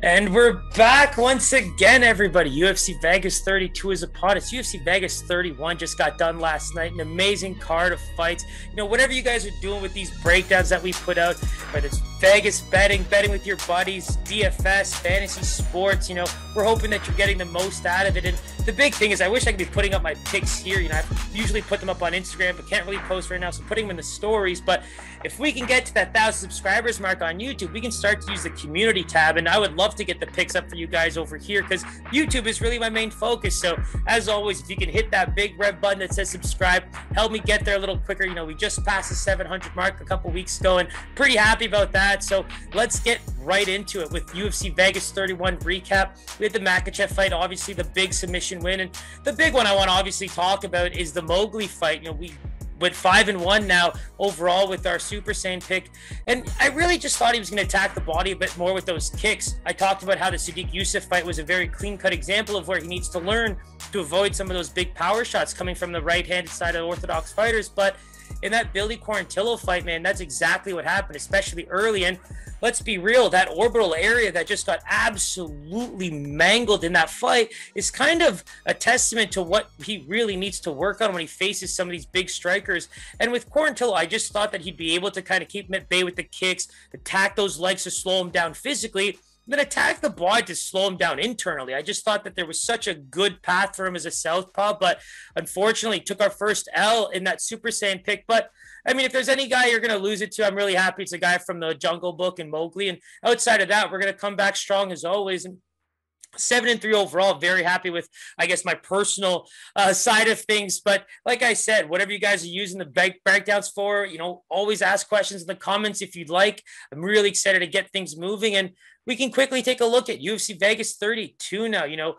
And we're back once again, everybody. UFC Vegas 32 is upon us. UFC Vegas 31 just got done last night. An amazing card of fights. You know, whatever you guys are doing with these breakdowns that we put out, whether it's Vegas betting with your buddies, DFS, fantasy sports, you know, we're hoping that you're getting the most out of it. And the big thing is I wish I could be putting up my picks here. You know, I usually put them up on Instagram, but can't really post right now, so putting them in the stories. But if we can get to that 1,000 subscribers mark on YouTube, we can start to use the community tab, and I would love to get the picks up for you guys over here because YouTube is really my main focus. So as always, if you can hit that big red button that says subscribe, help me get there a little quicker. You know, we just passed the 700 mark a couple weeks ago and pretty happy about that. So let's get right into it with UFC Vegas 31 recap. We had the Makhachev fight, obviously the big submission win, and the big one I want to obviously talk about is the Mowgli fight. You know, we went 5-1 now overall with our Super Saiyan pick, and I really just thought he was going to attack the body a bit more with those kicks. I talked about how the Sadiq Youssef fight was a very clean-cut example of where he needs to learn to avoid some of those big power shots coming from the right-handed side of orthodox fighters, but in that Billy Quarantillo fight, man, that's exactly what happened, especially early. And let's be real, that orbital area that just got absolutely mangled in that fight is kind of a testament to what he really needs to work on when he faces some of these big strikers. And with Quarantillo, I just thought that he'd be able to kind of keep him at bay with the kicks, attack those legs to slow him down physically, then attack the body to slow him down internally. I just thought that there was such a good path for him as a southpaw, but unfortunately took our first L in that Super Saiyan pick. But I mean, if there's any guy you're going to lose it to, I'm really happy it's a guy from the Jungle Book and Mowgli. And outside of that, we're going to come back strong as always. And 7-3 overall, very happy with, I guess, my personal side of things. But like I said, whatever you guys are using the breakdowns for, you know, always ask questions in the comments if you'd like. I'm really excited to get things moving, and we can quickly take a look at UFC Vegas 32 now. You know,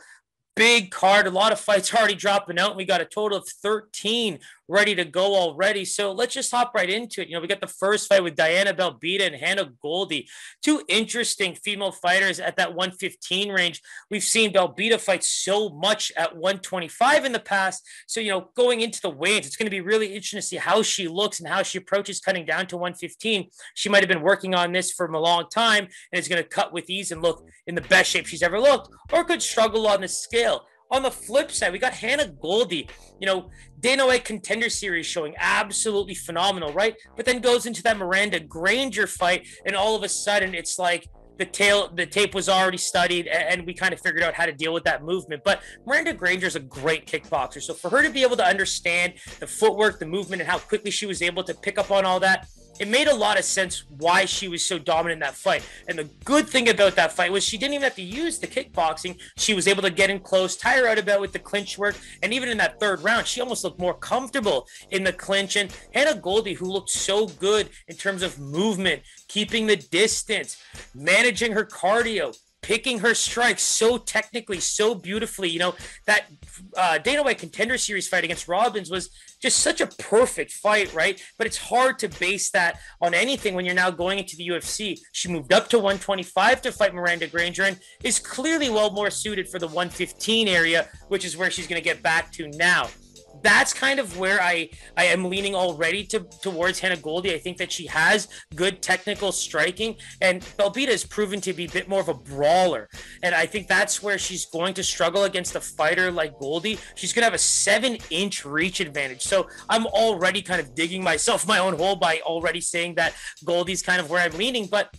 big card, a lot of fights already dropping out. We got a total of 13 ready to go already. So let's just hop right into it. You know, we got the first fight with Diana Belbita and Hannah Goldy, two interesting female fighters at that 115 range. We've seen Belbita fight so much at 125 in the past. So, you know, going into the weigh-ins, it's going to be really interesting to see how she looks and how she approaches cutting down to 115. She might have been working on this for a long time and is going to cut with ease and look in the best shape she's ever looked, or could struggle on the scale. On the flip side, we got Hannah Goldy, you know, Dana White Contender Series showing absolutely phenomenal, right? But then goes into that Miranda Granger fight, and all of a sudden it's like the tape was already studied, and we kind of figured out how to deal with that movement. But Miranda Granger is a great kickboxer, so for her to be able to understand the footwork, the movement, and how quickly she was able to pick up on all that, it made a lot of sense why she was so dominant in that fight. And the good thing about that fight was she didn't even have to use the kickboxing. She was able to get in close, tire her out a bit with the clinch work, and even in that third round, she almost looked more comfortable in the clinch. And Hannah Goldy, who looked so good in terms of movement, keeping the distance, managing her cardio, picking her strikes so technically, so beautifully. You know, that Dana White Contender Series fight against Robbins was just such a perfect fight, right? But it's hard to base that on anything when you're now going into the UFC. She moved up to 125 to fight Miranda Granger and is clearly well more suited for the 115 area, which is where she's going to get back to now. That's kind of where I am leaning already towards Hannah Goldy. I think that she has good technical striking, and Belbita has proven to be a bit more of a brawler. And I think that's where she's going to struggle against a fighter like Goldy. She's going to have a 7-inch reach advantage. So I'm already kind of digging myself my own hole by already saying that Goldy's kind of where I'm leaning. But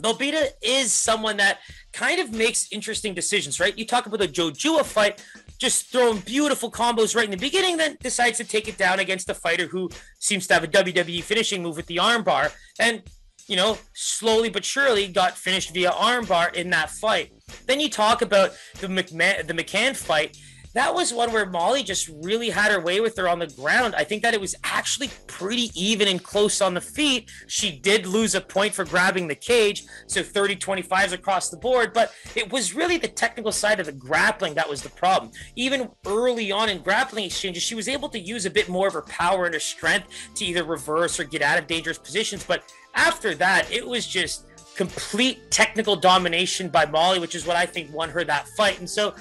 Belbita is someone that kind of makes interesting decisions, right? You talk about the Jojua fight, just throwing beautiful combos right in the beginning, then decides to take it down against a fighter who seems to have a WWE finishing move with the armbar. And, you know, slowly but surely got finished via armbar in that fight. Then you talk about the McCann fight. That was one where Molly just really had her way with her on the ground. I think that it was actually pretty even and close on the feet. She did lose a point for grabbing the cage, so 30-25s across the board, but it was really the technical side of the grappling that was the problem. Even early on in grappling exchanges, she was able to use a bit more of her power and her strength to either reverse or get out of dangerous positions, but after that, it was just complete technical domination by Molly, which is what I think won her that fight. And so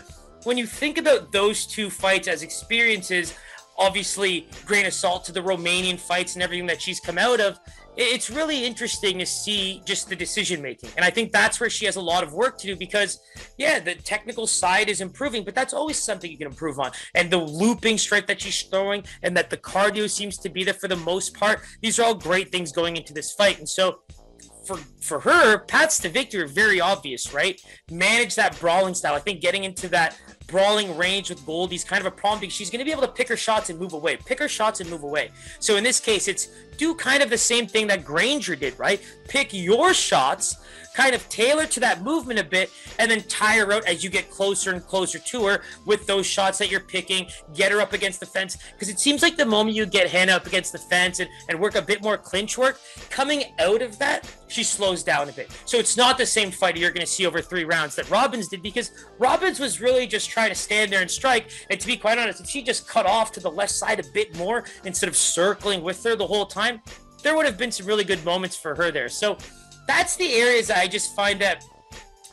when you think about those two fights as experiences, obviously grain of salt to the Romanian fights and everything that she's come out of, it's really interesting to see just the decision making. And I think that's where she has a lot of work to do because, yeah, the technical side is improving, but that's always something you can improve on. And the looping strike that she's throwing and that the cardio seems to be there for the most part, these are all great things going into this fight. And so for her, paths to victory are very obvious, right? Manage that brawling style. I think getting into that brawling range with Goldy is kind of a problem because she's going to be able to pick her shots and move away. Pick her shots and move away. So in this case, it's do kind of the same thing that Granger did, right? Pick your shots, kind of tailor to that movement a bit, and then tire her out as you get closer and closer to her with those shots that you're picking. Get her up against the fence, because it seems like the moment you get Hannah up against the fence and work a bit more clinch work, coming out of that, she slows down a bit. So it's not the same fight you're going to see over 3 rounds that Robbins did, because Robbins was really just trying to stand there and strike. And to be quite honest, if she just cut off to the left side a bit more instead of circling with her the whole time, there would have been some really good moments for her there. So that's the areas that I just find that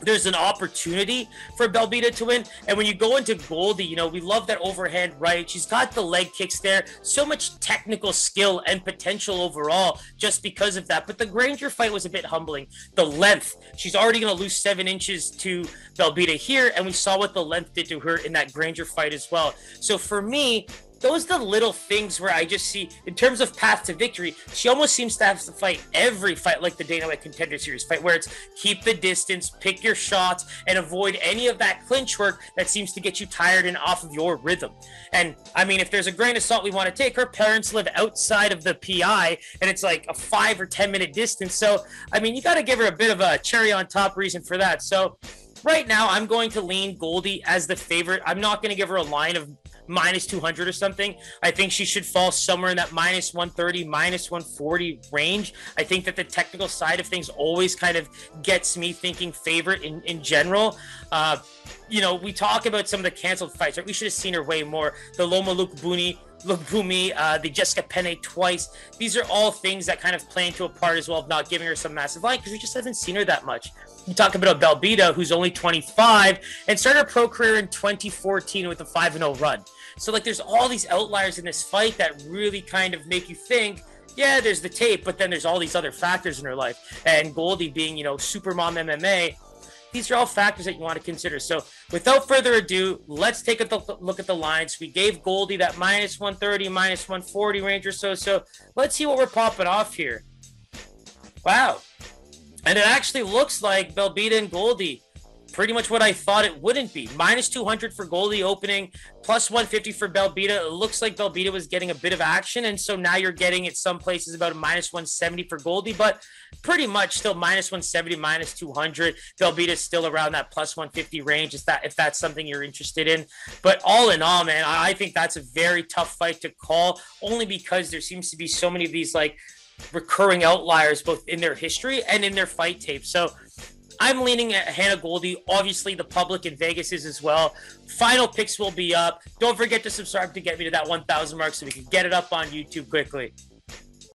there's an opportunity for Belbita to win. And when you go into Goldy, you know, we love that overhand right. She's got the leg kicks there. So much technical skill and potential overall just because of that. But the Granger fight was a bit humbling. The length. She's already going to lose 7 inches to Belbita here. And we saw what the length did to her in that Granger fight as well. So for me, those are the little things where I just see, in terms of path to victory, she almost seems to have to fight every fight like the Dana White Contender Series fight, where it's keep the distance, pick your shots, and avoid any of that clinch work that seems to get you tired and off of your rhythm. And, I mean, if there's a grain of salt we want to take, her parents live outside of the PI, and it's like a 5 or 10 minute distance. So, I mean, you got to give her a bit of a cherry on top reason for that. So, right now, I'm going to lean Goldy as the favorite. I'm not going to give her a line of minus 200 or something. I think she should fall somewhere in that minus 130, minus 140 range. I think that the technical side of things always kind of gets me thinking favorite in general. You know, we talk about some of the canceled fights, right? We should have seen her way more. The Loma Lukbumi, the Jessica Penne twice. These are all things that kind of play into a part as well of not giving her some massive line because we just haven't seen her that much. You talk about Belbita, who's only 25 and started her pro career in 2014 with a 5-0 run. So, like, there's all these outliers in this fight that really kind of make you think, yeah, there's the tape, but then there's all these other factors in her life. And Goldy being, you know, Supermom MMA, these are all factors that you want to consider. So, without further ado, let's take a look at the lines. We gave Goldy that minus 130, minus 140 range or so. So, let's see what we're popping off here. Wow. And it actually looks like Belbita and Goldy, pretty much what I thought it wouldn't be. Minus 200 for Goldy opening, plus 150 for Belbita. It looks like Belbita was getting a bit of action, and so now you're getting at some places about a minus 170 for Goldy, but pretty much still minus 170, minus 200. Belbita's still around that plus 150 range if that's something you're interested in. But all in all, man, I think that's a very tough fight to call, only because there seems to be so many of these, like, recurring outliers both in their history and in their fight tape. So I'm leaning at Hannah Goldy. Obviously, the public in Vegas is as well. Final picks will be up. Don't forget to subscribe to get me to that 1,000 mark so we can get it up on YouTube quickly.